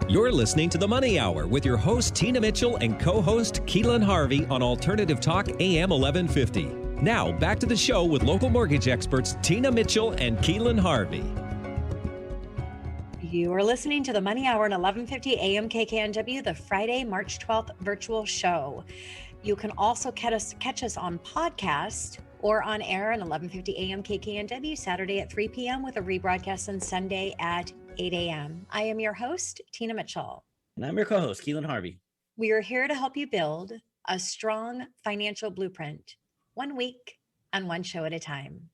You're listening to The Money Hour with your host, Tina Mitchell, and co-host, Keelan Harvey on Alternative Talk, AM 1150. Now, back to the show with local mortgage experts, Tina Mitchell and Keelan Harvey. You are listening to The Money Hour at 1150 AM KKNW, the Friday, March 12th virtual show. You can also catch us on podcast or on air at 1150 AM KKNW, Saturday at 3 p.m. with a rebroadcast on Sunday at 8 a.m. I am your host, Tina Mitchell. And I'm your co-host, Keelan Harvey. We are here to help you build a strong financial blueprint, 1 week and one show at a time.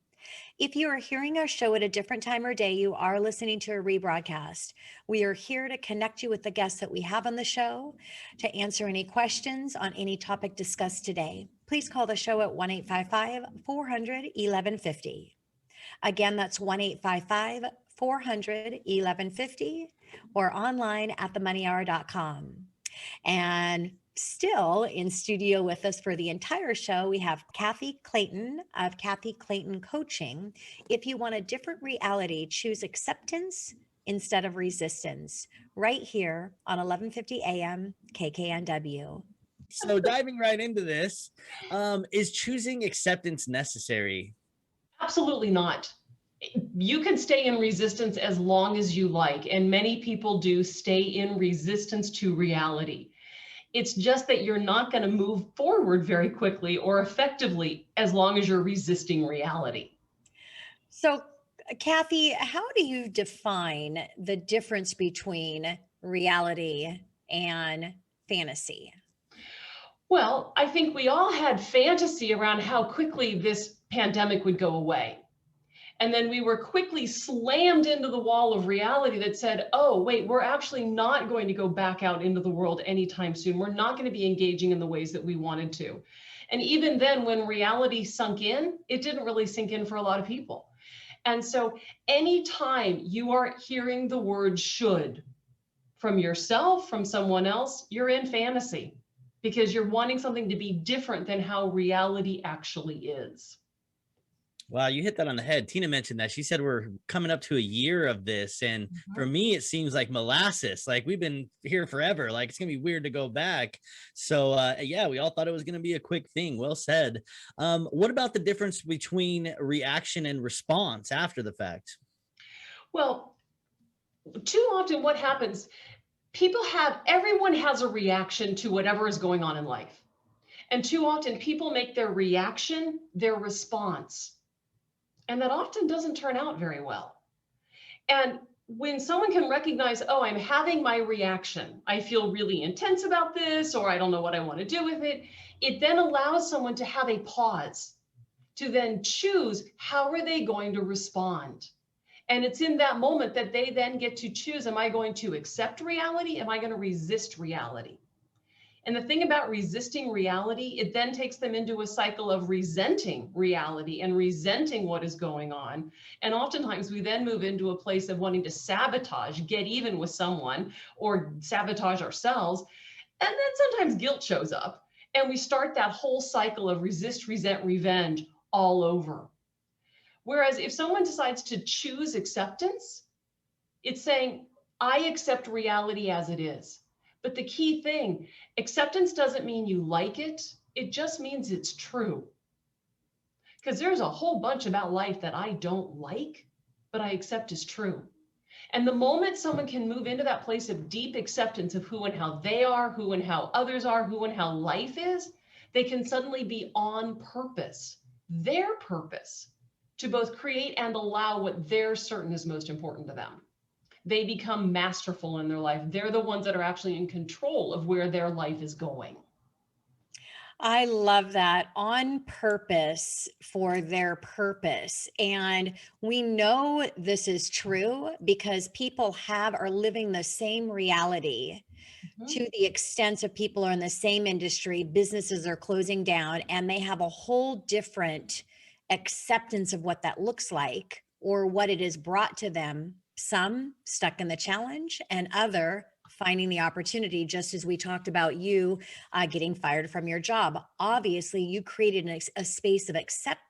If you are hearing our show at a different time or day, you are listening to a rebroadcast. We are here to connect you with the guests that we have on the show, to answer any questions on any topic discussed today. Please call the show at 1-855-400-1150. Again, that's 1-855-400-1150 or online at themoneyhour.com. And still in studio with us for the entire show, we have Kathy Clayton of Kathy Clayton Coaching. If you want a different reality, choose acceptance instead of resistance, right here on 1150 AM KKNW. So diving right into this, is choosing acceptance necessary? Absolutely not. You can stay in resistance as long as you like, and many people do stay in resistance to reality. It's just that you're not going to move forward very quickly or effectively as long as you're resisting reality. So, Kathy, how do you define the difference between reality and fantasy? Well, I think we all had fantasy around how quickly this pandemic would go away. And then we were quickly slammed into the wall of reality that said, oh, wait, we're actually not going to go back out into the world anytime soon. We're not going to be engaging in the ways that we wanted to. And even then, when reality sunk in, it didn't really sink in for a lot of people. And so anytime you are hearing the word should from yourself, from someone else, you're in fantasy because you're wanting something to be different than how reality actually is. Wow, you hit that on the head. Tina mentioned that. She said we're coming up to a year of this. And for me, it seems like molasses. Like we've been here forever. Like it's going to be weird to go back. So yeah, we all thought it was going to be a quick thing. Well said. What about the difference between reaction and response after the fact? Well, too often what happens, everyone has a reaction to whatever is going on in life. And too often people make their reaction their response. And that often doesn't turn out very well. And when someone can recognize, oh, I'm having my reaction, I feel really intense about this, or I don't know what I want to do with it, it then allows someone to have a pause, to then choose how are they going to respond. And it's in that moment that they then get to choose, am I going to accept reality? Am I going to resist reality? And the thing about resisting reality, it then takes them into a cycle of resenting reality and resenting what is going on. And oftentimes we then move into a place of wanting to sabotage, get even with someone or sabotage ourselves. And then sometimes guilt shows up and we start that whole cycle of resist, resent, revenge all over. Whereas if someone decides to choose acceptance, it's saying, I accept reality as it is. But the key thing, acceptance doesn't mean you like it. It just means it's true. Because there's a whole bunch about life that I don't like, but I accept as true. And the moment someone can move into that place of deep acceptance of who and how they are, who and how others are, who and how life is, they can suddenly be on purpose, their purpose, to both create and allow what they're certain is most important to them. They become masterful in their life. They're the ones that are actually in control of where their life is going. I love that. On purpose for their purpose. And we know this is true because people are living the same reality to the extent of people are in the same industry, businesses are closing down, and they have a whole different acceptance of what that looks like or what it is brought to them. Some stuck in the challenge and other finding the opportunity, just as we talked about you getting fired from your job. Obviously, you created a space of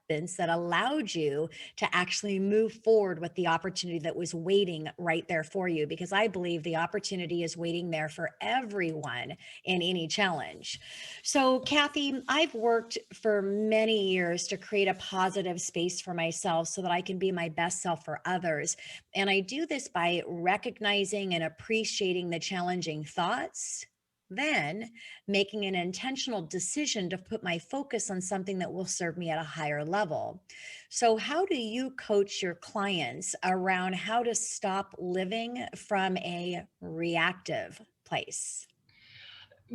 acceptance that allowed you to actually move forward with the opportunity that was waiting right there for you. Because I believe the opportunity is waiting there for everyone in any challenge. So, Kathy, I've worked for many years to create a positive space for myself so that I can be my best self for others. And I do this by recognizing and appreciating the challenging thoughts, then making an intentional decision to put my focus on something that will serve me at a higher level. So, how do you coach your clients around how to stop living from a reactive place?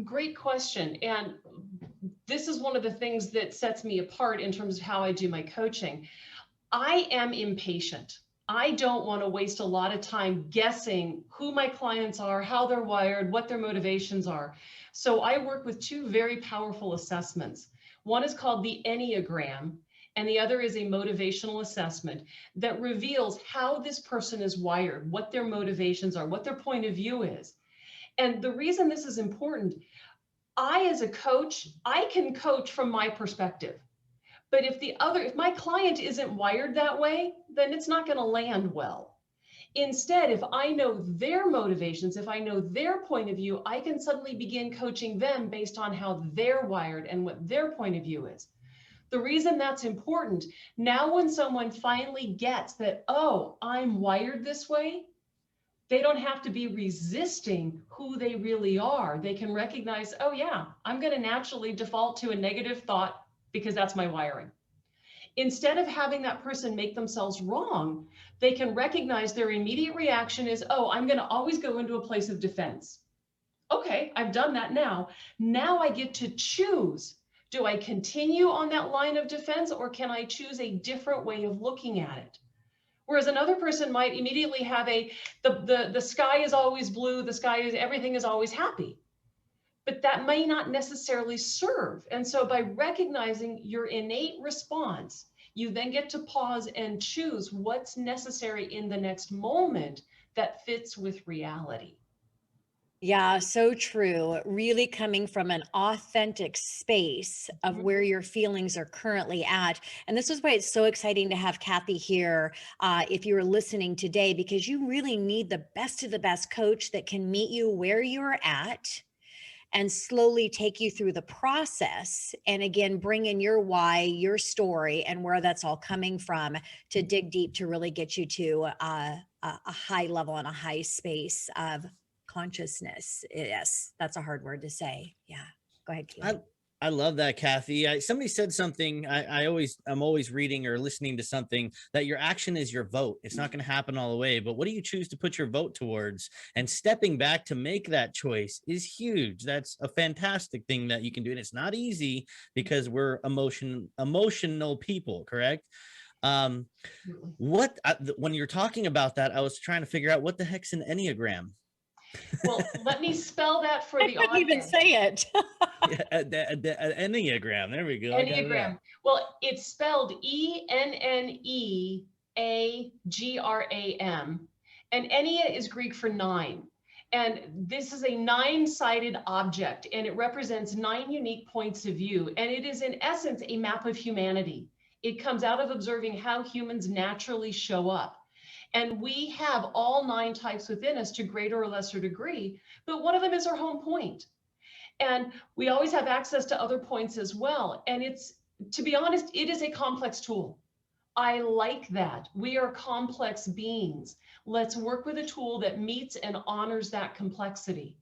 Great question. And this is one of the things that sets me apart in terms of how I do my coaching. I am impatient. I don't want to waste a lot of time guessing who my clients are, how they're wired, what their motivations are. So I work with two very powerful assessments. One is called the Enneagram, and the other is a motivational assessment that reveals how this person is wired, what their motivations are, what their point of view is. And the reason this is important, as a coach, I can coach from my perspective. But if my client isn't wired that way, then it's not going to land well. Instead, if I know their motivations, if I know their point of view, I can suddenly begin coaching them based on how they're wired and what their point of view is. The reason that's important, now when someone finally gets that, oh, I'm wired this way, they don't have to be resisting who they really are. They can recognize, oh yeah, I'm going to naturally default to a negative thought because that's my wiring. Instead of having that person make themselves wrong, they can recognize their immediate reaction is, oh, I'm going to always go into a place of defense. Okay, I've done that now. Now I get to choose. Do I continue on that line of defense, or can I choose a different way of looking at it? Whereas another person might immediately have the sky is always blue, everything is always happy. But that may not necessarily serve. And so by recognizing your innate response, you then get to pause and choose what's necessary in the next moment that fits with reality. Yeah, so true. Really coming from an authentic space of where your feelings are currently at. And this is why it's so exciting to have Kathy here if you're listening today, because you really need the best of the best coach that can meet you where you're at and slowly take you through the process. And again, bring in your why, your story, and where that's all coming from to dig deep to really get you to a high level and a high space of consciousness. Yes, that's a hard word to say. Yeah, go ahead, Keelan. I love that, Kathy. Somebody said something. I'm always reading or listening to something that your action is your vote. It's not going to happen all the way, but what do you choose to put your vote towards? And stepping back to make that choice is huge. That's a fantastic thing that you can do, and it's not easy because we're emotional people, correct? When you're talking about that, I was trying to figure out what the heck's an Enneagram. Well, let me spell that for the audience. I couldn't even say it. Enneagram. There we go. Enneagram. Well, it's spelled Enneagram. And Ennea is Greek for 9. And this is a 9-sided object, and it represents 9 unique points of view. And it is, in essence, a map of humanity. It comes out of observing how humans naturally show up. And we have all 9 types within us to greater or lesser degree, but one of them is our home point. And we always have access to other points as well. And it's, to be honest, it is a complex tool. I like that. We are complex beings. Let's work with a tool that meets and honors that complexity.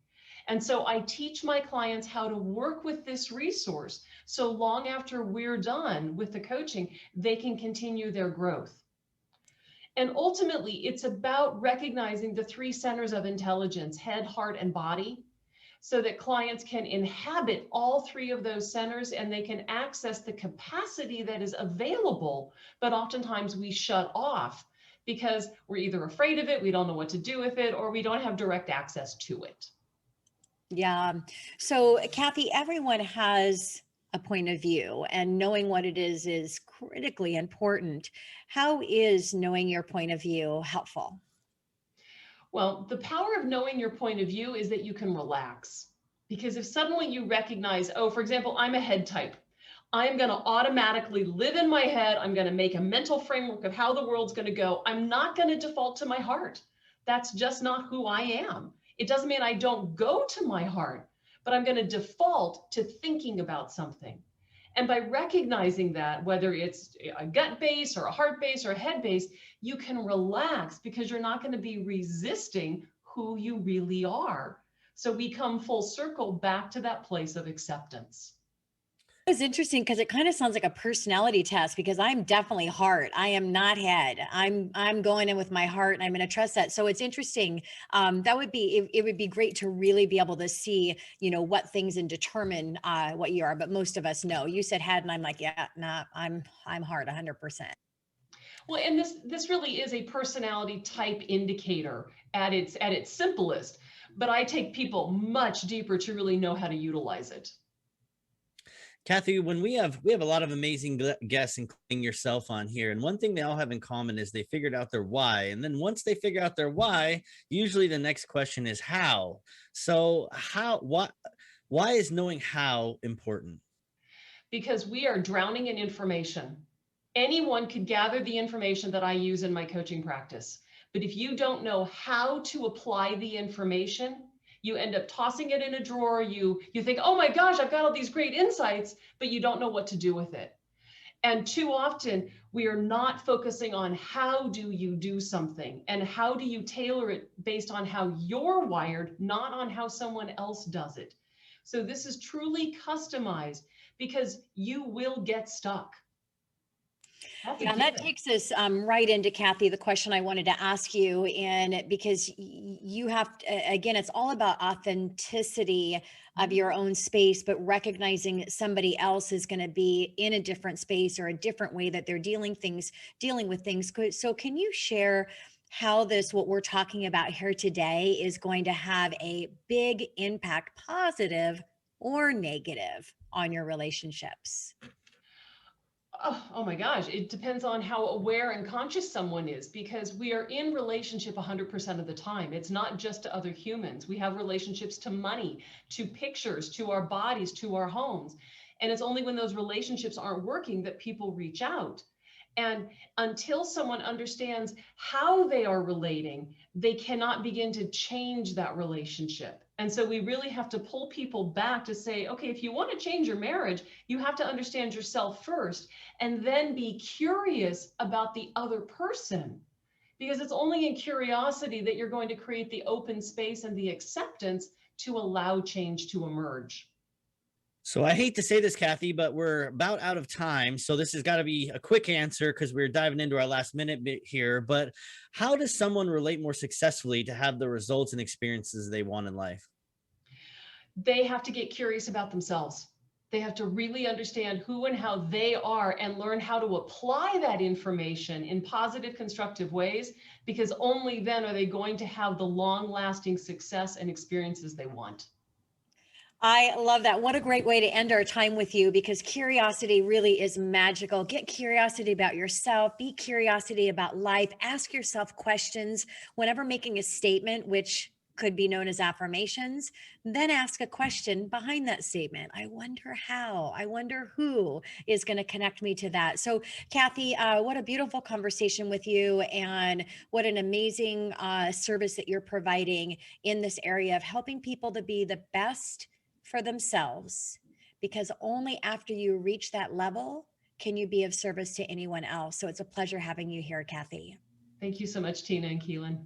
And so I teach my clients how to work with this resource so long after we're done with the coaching, they can continue their growth. And ultimately, it's about recognizing the 3 centers of intelligence, head, heart, and body, so that clients can inhabit all 3 of those centers and they can access the capacity that is available, but oftentimes we shut off because we're either afraid of it, we don't know what to do with it, or we don't have direct access to it. Yeah. So, Kathy, everyone has a point of view, and knowing what it is critically important. How is knowing your point of view helpful? Well, the power of knowing your point of view is that you can relax. Because if suddenly you recognize, oh, for example, I'm a head type. I'm going to automatically live in my head. I'm going to make a mental framework of how the world's going to go. I'm not going to default to my heart. That's just not who I am. It doesn't mean I don't go to my heart, but I'm going to default to thinking about something. And by recognizing that, whether it's a gut base or a heart base or a head base, you can relax because you're not going to be resisting who you really are. So we come full circle back to that place of acceptance. It's interesting because it kind of sounds like a personality test, because I'm definitely heart. I am not head. I'm going in with my heart, and I'm going to trust that. So it's interesting. That would be, it would be great to really be able to see, what things and determine what you are. But most of us know. You said head, and I'm like, yeah, nah, I'm heart 100%. Well, and this really is a personality type indicator at its simplest, but I take people much deeper to really know how to utilize it. Kathy, when we have a lot of amazing guests, including yourself, on here, and one thing they all have in common is they figured out their why. And then once they figure out their why, usually the next question is how. So why is knowing how important? Because we are drowning in information. Anyone could gather the information that I use in my coaching practice, but if you don't know how to apply the information, you end up tossing it in a drawer. You think, oh my gosh, I've got all these great insights, but you don't know what to do with it. And too often we are not focusing on how do you do something and how do you tailor it based on how you're wired, not on how someone else does it. So this is truly customized because you will get stuck. Yeah, and that takes us right into, Kathy, the question I wanted to ask you. And because you have, again, it's all about authenticity of your own space, but recognizing somebody else is going to be in a different space or a different way that they're dealing with things. So can you share how what we're talking about here today is going to have a big impact, positive or negative, on your relationships? Oh my gosh, it depends on how aware and conscious someone is, because we are in relationship 100% of the time. It's not just to other humans. We have relationships to money, to pictures, to our bodies, to our homes. And it's only when those relationships aren't working that people reach out. And until someone understands how they are relating, they cannot begin to change that relationship. And so we really have to pull people back to say, okay, if you want to change your marriage, you have to understand yourself first, and then be curious about the other person. Because it's only in curiosity that you're going to create the open space and the acceptance to allow change to emerge. So I hate to say this, Kathy, but we're about out of time. So this has got to be a quick answer because we're diving into our last minute bit here. But how does someone relate more successfully to have the results and experiences they want in life? They have to get curious about themselves. They have to really understand who and how they are and learn how to apply that information in positive, constructive ways, because only then are they going to have the long-lasting success and experiences they want. I love that. What a great way to end our time with you, because curiosity really is magical. Get curiosity about yourself, be curiosity about life, ask yourself questions whenever making a statement, which could be known as affirmations. Then ask a question behind that statement. I wonder how, I wonder who is going to connect me to that. So Kathy, what a beautiful conversation with you, and what an amazing service that you're providing in this area of helping people to be the best for themselves, because only after you reach that level can you be of service to anyone else. So it's a pleasure having you here, Kathy. Thank you so much, Tina and Keelan.